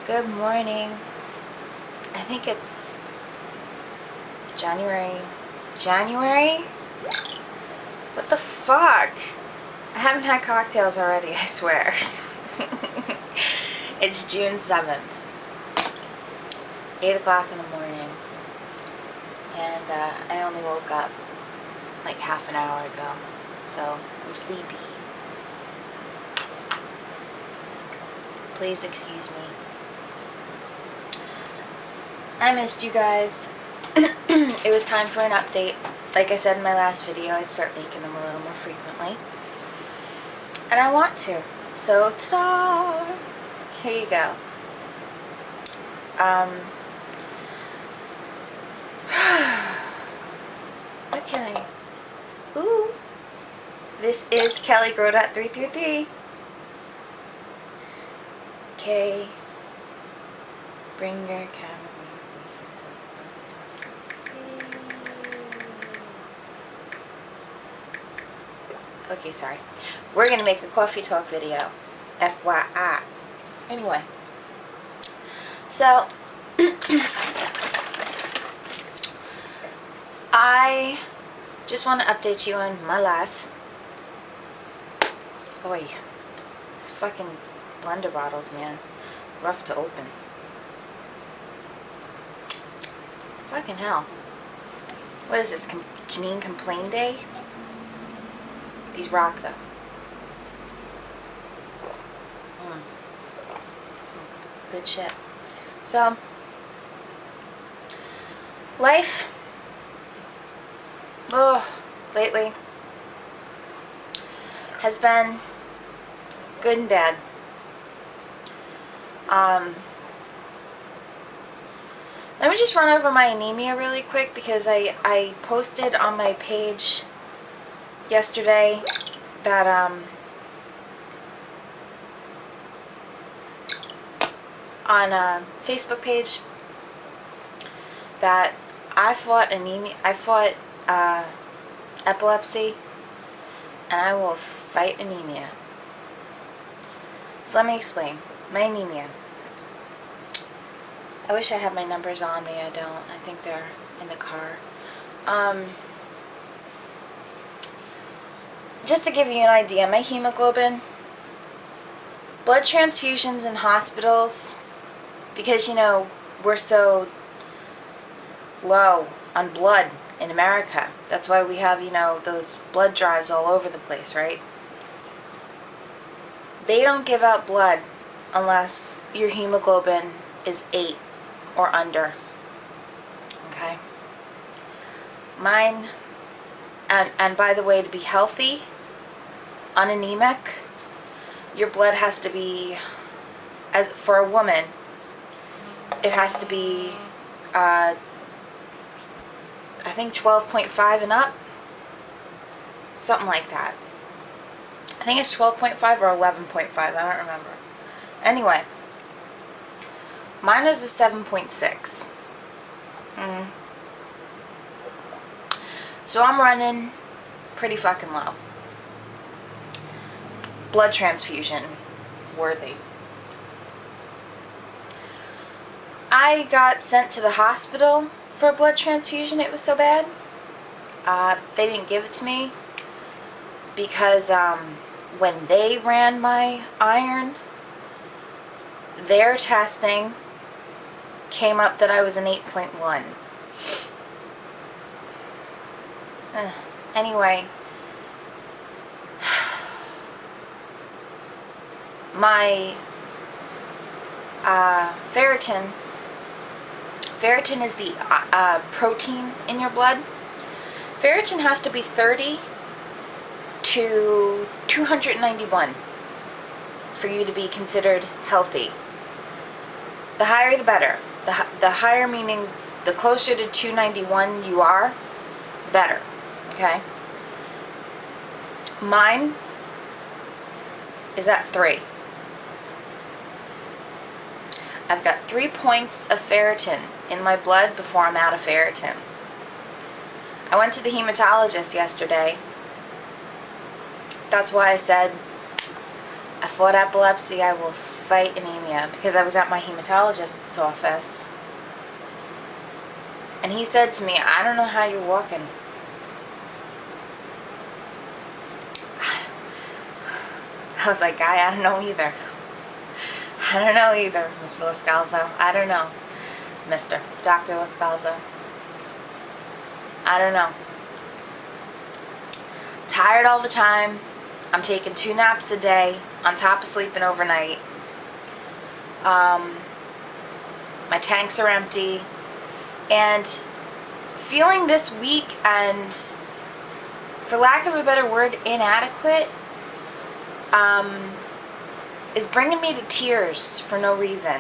Good morning. I think it's January. January? What the fuck? I haven't had cocktails already, I swear. It's June 7th. 8 o'clock in the morning. And I only woke up like half an hour ago. So I'm sleepy. Please excuse me. I missed you guys. It was time for an update. Like I said in my last video, I'd start making them a little more frequently. And I want to. So, ta-da! Here you go. What can I... Ooh! This is Kelly Grodot 333. Okay. Bring your camera. Okay, sorry. We're gonna make a coffee talk video. FYI. Anyway. So, I just want to update you on my life. Oy. These fucking blender bottles, man. Rough to open. Fucking hell. What is this? Janine Complain Day? These rock though. Some good shit. So, life, lately has been good and bad. Let me just run over my anemia really quick because I posted on my page yesterday that on a Facebook page that I fought anemia, epilepsy, and I will fight anemia. So let me explain. My anemia. I wish I had my numbers on me. I don't. I think they're in the car. Just to give you an idea, my hemoglobin, blood transfusions in hospitals, because, you know, we're so low on blood in America. That's why we have, you know, those blood drives all over the place, right? They don't give out blood unless your hemoglobin is 8 or under. Okay? Mine, and by the way, to be healthy, unanemic, your blood has to be, as for a woman, it has to be, I think 12.5 and up. Something like that. I think it's 12.5 or 11.5. I don't remember. Anyway, mine is a 7.6. So I'm running pretty fucking low. Blood transfusion worthy. I got sent to the hospital for a blood transfusion. It was so bad. They didn't give it to me because when they ran my iron, their testing came up that I was an 8.1. Anyway, my ferritin is the protein in your blood. Ferritin has to be 30 to 291 for you to be considered healthy. The higher the better. The higher meaning the closer to 291 you are, the better. Okay? Mine is at 3. I've got 3 points of ferritin in my blood before I'm out of ferritin. I went to the hematologist yesterday. That's why I said I I fought epilepsy, I will fight anemia, because I was at my hematologist's office. And he said to me, I don't know how you're walking. I was like, guy, I don't know either. I don't know either, Mr. Lascalzo. I don't know. Mr. Dr. Lascalzo. I don't know. Tired all the time. I'm taking 2 naps a day on top of sleeping overnight. My tanks are empty. And feeling this weak and, for lack of a better word, inadequate, is bringing me to tears for no reason.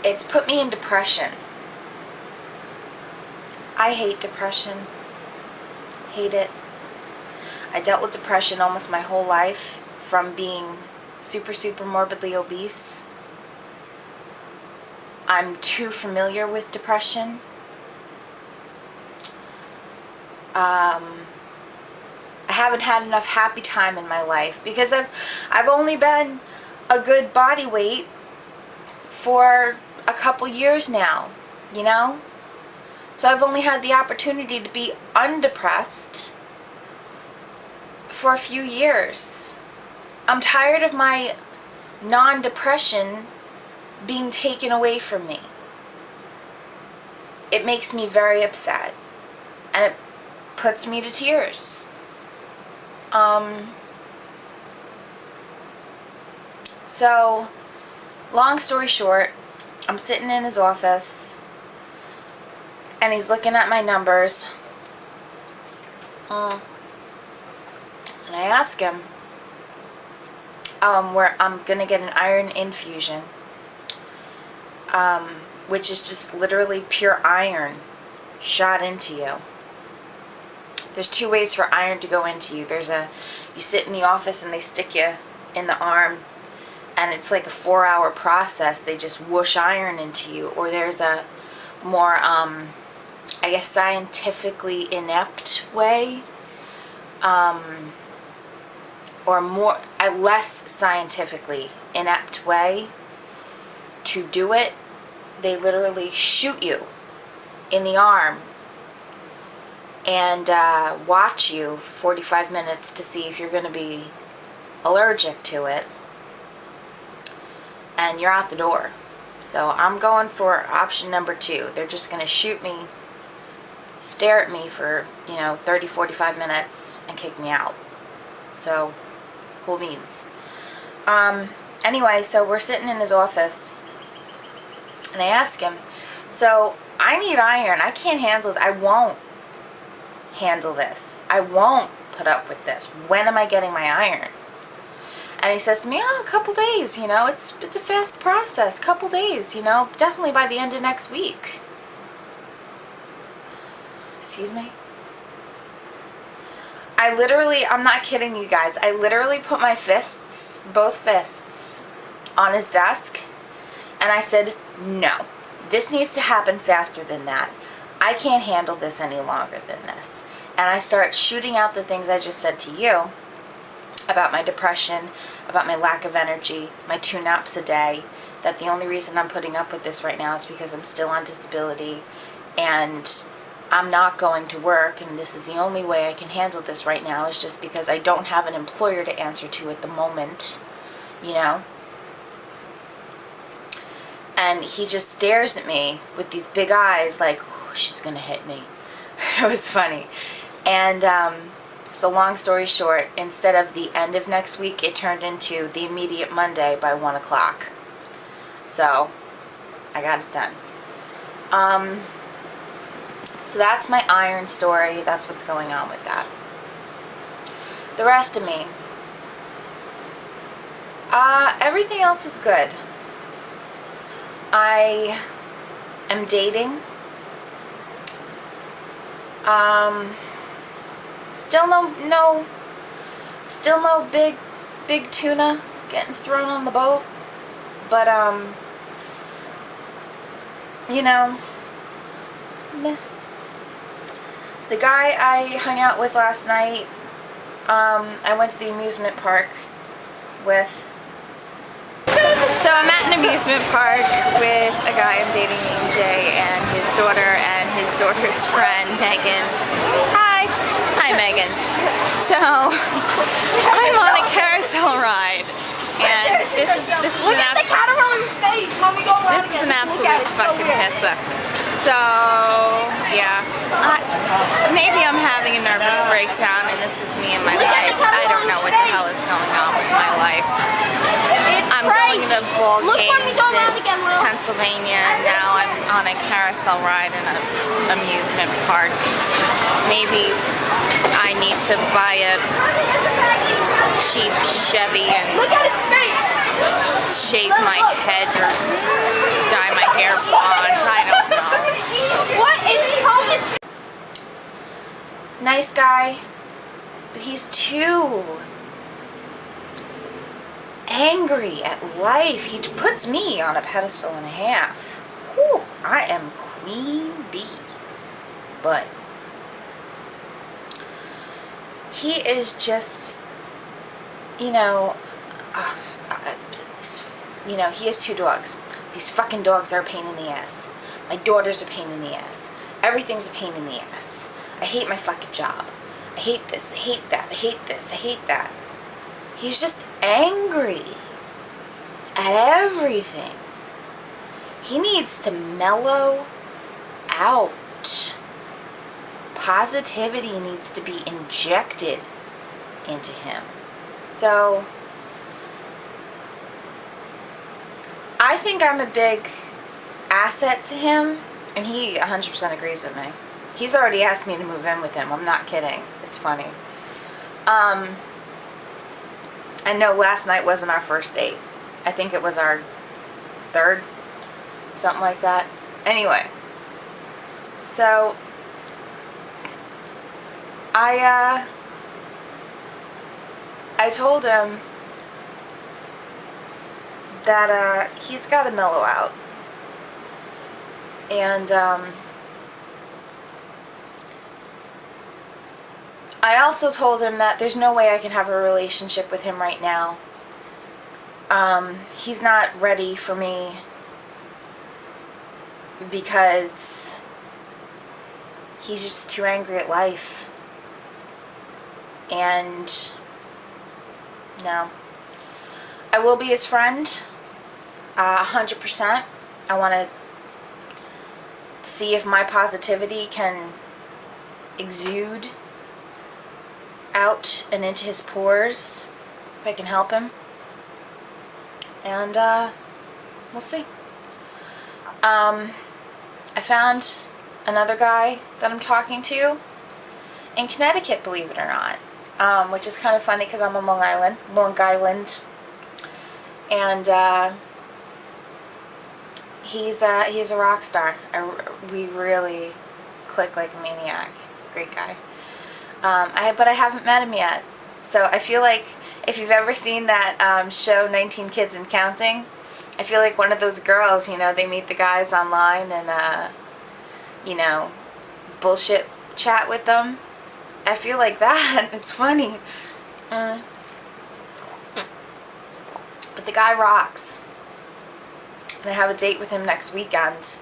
It's put me in depression. I hate depression. Hate it. I dealt with depression almost my whole life, from being super morbidly obese. I'm too familiar with depression. I haven't had enough happy time in my life, because I've only been a good body weight for a couple years now, you know? So I've only had the opportunity to be undepressed for a few years. I'm tired of my non-depression being taken away from me. It makes me very upset, and it puts me to tears. So, long story short, I'm sitting in his office, and he's looking at my numbers, and I ask him, where I'm gonna get an iron infusion, which is just literally pure iron shot into you. There's 2 ways for iron to go into you. You sit in the office and they stick you in the arm, and it's like a 4-hour process. They just whoosh iron into you. Or there's a more, I guess, scientifically inept way, or a less scientifically inept way to do it. They literally shoot you in the arm and watch you for 45 minutes to see if you're going to be allergic to it, and you're out the door. So I'm going for option number 2. They're just going to shoot me, stare at me for, 30-45 minutes and kick me out. So, cool beans. Anyway, so we're sitting in his office, and I ask him, so I need iron. I can't handle it. I won't handle this. I won't put up with this. When am I getting my iron? And he says to me, a couple days, it's a fast process, couple days, definitely by the end of next week. Excuse me? I'm not kidding you guys, I literally put my fists, both fists, on his desk, and I said, no, this needs to happen faster than that. I can't handle this any longer than this. And I start shooting out the things I just said to you about my depression, about my lack of energy, my 2 naps a day, that the only reason I'm putting up with this right now is because I'm still on disability, and I'm not going to work, and this is the only way I can handle this right now, is just because I don't have an employer to answer to at the moment, And he just stares at me with these big eyes like, oh, she's gonna hit me. It was funny. And so long story short, instead of the end of next week, it turned into the immediate Monday by 1 o'clock. So I got it done. So that's my iron story. That's what's going on with that. The rest of me, everything else is good. I am dating. Still no big tuna getting thrown on the boat, but meh. The guy I hung out with last night, I went to the amusement park with. So I'm at an amusement park with a guy I'm dating named Jay and his daughter's friend Megan. Hi! Hi Megan. So I'm on a carousel ride and this is an absolute fucking pisser. So yeah, maybe I'm having a nervous breakdown and this is me in my life. I don't know what the hell is going on with my life. I'm going to ball games in Pennsylvania and now I'm on a carousel ride in an amusement park. Maybe I need to buy a cheap Chevy and shave my head or dye my hair blonde. I don't know. What is Nice guy, but he's too angry at life. He puts me on a pedestal and a half. Whew, I am queen bee. But he is just, you know, he has 2 dogs. These fucking dogs are a pain in the ass. My daughter's a pain in the ass. Everything's a pain in the ass. I hate my fucking job. I hate this. I hate that. I hate this. I hate that. He's just angry at everything. He needs to mellow out. Positivity needs to be injected into him. So, I think I'm a big asset to him, and he 100% agrees with me. He's already asked me to move in with him. I'm not kidding. It's funny. I know last night wasn't our first date. I think it was our 3rd, something like that. Anyway, so I told him that he's got to mellow out. And I also told him that there's no way I can have a relationship with him right now. He's not ready for me because he's just too angry at life. And no. I will be his friend, 100%. I want to see if my positivity can exude out and into his pores, if I can help him. And we'll see. I found another guy that I'm talking to in Connecticut, believe it or not, which is kind of funny because I'm on Long Island, and he's a rock star. We really click like a maniac. Great guy. But I haven't met him yet. So I feel like if you've ever seen that show 19 Kids and Counting, I feel like one of those girls, you know, they meet the guys online and, you know, bullshit chat with them. I feel like that. It's funny. But the guy rocks. And I have a date with him next weekend.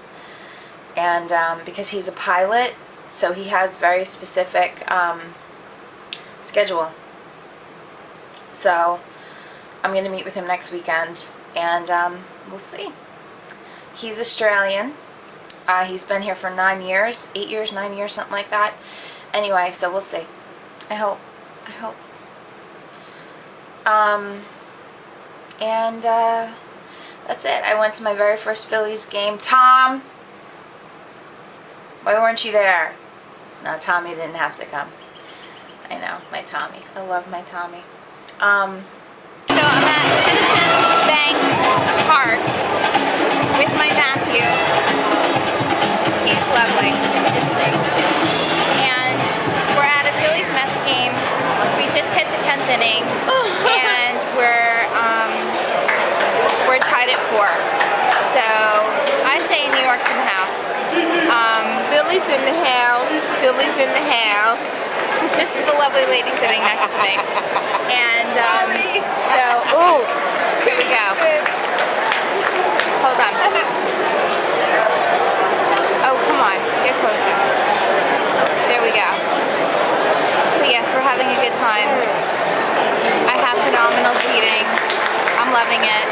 And because he's a pilot, so he has very specific schedule. So I'm going to meet with him next weekend, and we'll see. He's Australian. He's been here for 9 years, 8 years, 9 years, something like that. Anyway, so we'll see. I hope. And that's it. I went to my very first Phillies game. Tom! Why weren't you there? No, Tommy didn't have to come. I know, my Tommy. I love my Tommy. So I'm at Citizens Bank Park with my Matthew. He's lovely. And we're at a Phillies Mets game. We just hit the 10th inning, and we're tied at 4. So I say New York's in the house. Billy Philly's in the house. Philly's in the house. This is the lovely lady sitting next to me. And so, ooh, here we go. Hold on. Oh, come on, get closer. There we go. So yes, we're having a good time. I have phenomenal seating. I'm loving it.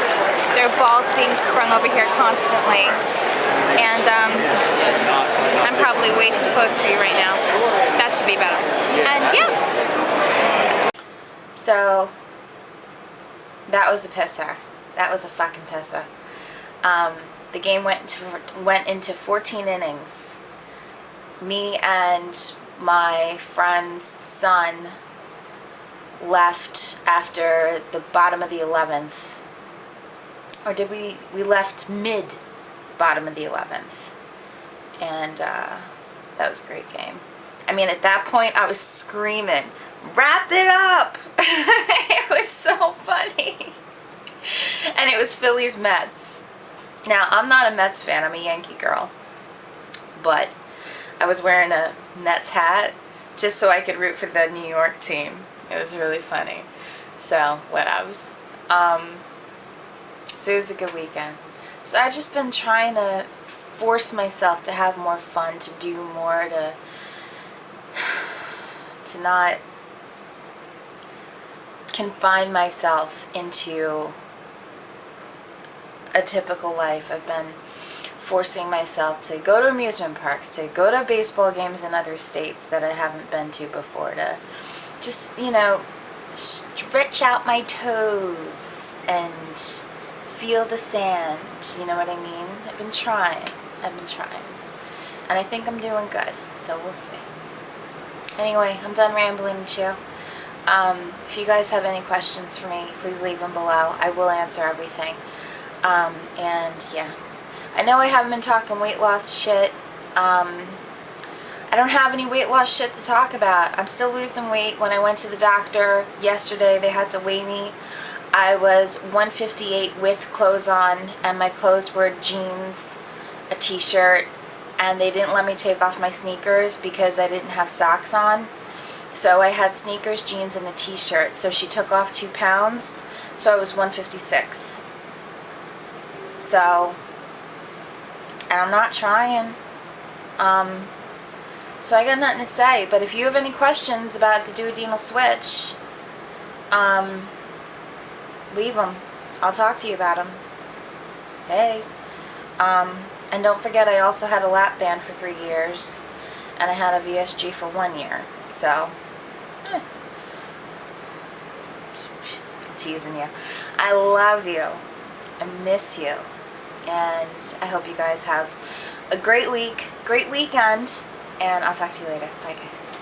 There are balls being sprung over here constantly. And I'm probably way too close for you right now. That should be better. And yeah. So that was a pisser. That was a fucking pisser. The game went into 14 innings. Me and my friend's son left after the bottom of the 11th. Or did we left mid bottom of the 11th. And that was a great game. I mean, at that point I was screaming, wrap it up. It was so funny. And it was Phillies Mets. Now, I'm not a Mets fan, I'm a Yankee girl. But I was wearing a Mets hat just so I could root for the New York team. It was really funny. So, whatevs. So it was a good weekend. So I've just been trying to force myself to have more fun, to do more, to not confine myself into a typical life. I've been forcing myself to go to amusement parks, to go to baseball games in other states that I haven't been to before, to just, you know, stretch out my toes and feel the sand, you know what I mean? I've been trying. And I think I'm doing good, so we'll see. Anyway, I'm done rambling to you. If you guys have any questions for me, please leave them below. I will answer everything. And yeah, I know I haven't been talking weight loss shit. I don't have any weight loss shit to talk about. I'm still losing weight. When I went to the doctor yesterday, they had to weigh me. I was 158 with clothes on, and my clothes were jeans, a t-shirt, and they didn't let me take off my sneakers because I didn't have socks on. So I had sneakers, jeans, and a t-shirt. So she took off 2 pounds, so I was 156. So, and I'm not trying. So I got nothing to say, but if you have any questions about the duodenal switch, leave them. I'll talk to you about them. Hey. And don't forget, I also had a lap band for 3 years, and I had a VSG for 1 year. So, I'm teasing you. I love you. I miss you. And I hope you guys have a great week, great weekend, and I'll talk to you later. Bye, guys.